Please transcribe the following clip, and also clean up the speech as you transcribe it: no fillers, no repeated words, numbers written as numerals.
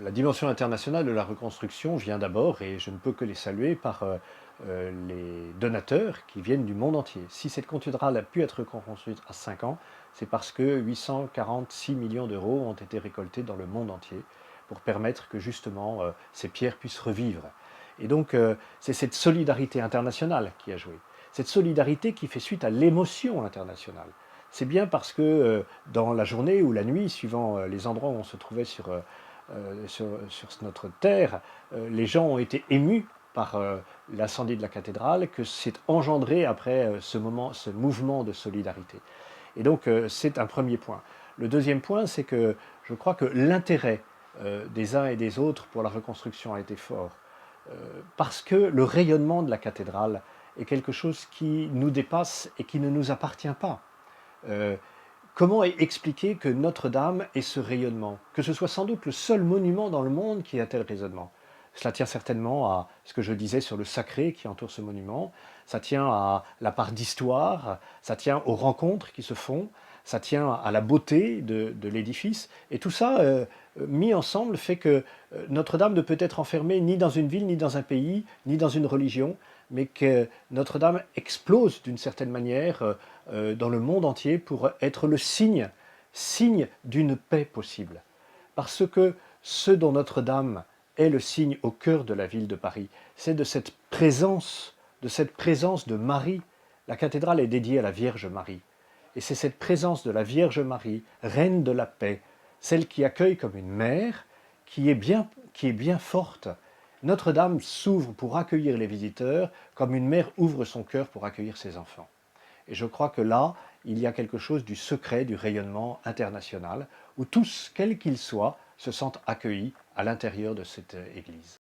La dimension internationale de la reconstruction vient d'abord, et je ne peux que les saluer, par les donateurs qui viennent du monde entier. Si cette cathédrale a pu être reconstruite à 5 ans, c'est parce que 846 millions d'euros ont été récoltés dans le monde entier pour permettre que justement ces pierres puissent revivre. Et donc c'est cette solidarité internationale qui a joué. Cette solidarité qui fait suite à l'émotion internationale. C'est bien parce que dans la journée ou la nuit, suivant les endroits où on se trouvait sur notre terre, les gens ont été émus par l'incendie de la cathédrale, que c'est engendré après ce mouvement de solidarité. Et donc c'est un premier point. Le deuxième point, c'est que je crois que l'intérêt des uns et des autres pour la reconstruction a été fort, parce que le rayonnement de la cathédrale est quelque chose qui nous dépasse et qui ne nous appartient pas. Euh, Comment expliquer que Notre-Dame ait ce rayonnement? Que ce soit sans doute le seul monument dans le monde qui a tel rayonnement. Cela tient certainement à ce que je disais sur le sacré qui entoure ce monument, ça tient à la part d'histoire, ça tient aux rencontres qui se font, ça tient à la beauté de l'édifice, et tout ça mis ensemble fait que Notre-Dame ne peut être enfermée ni dans une ville, ni dans un pays, ni dans une religion, mais que Notre-Dame explose d'une certaine manière dans le monde entier pour être le signe d'une paix possible. Parce que ce dont Notre-Dame est le signe au cœur de la ville de Paris, c'est de cette présence de Marie. La cathédrale est dédiée à la Vierge Marie. Et c'est cette présence de la Vierge Marie, reine de la paix, celle qui accueille comme une mère, qui est bien forte. Notre-Dame s'ouvre pour accueillir les visiteurs comme une mère ouvre son cœur pour accueillir ses enfants. Et je crois que là, il y a quelque chose du secret du rayonnement international, où tous, quels qu'ils soient, se sentent accueillis à l'intérieur de cette église.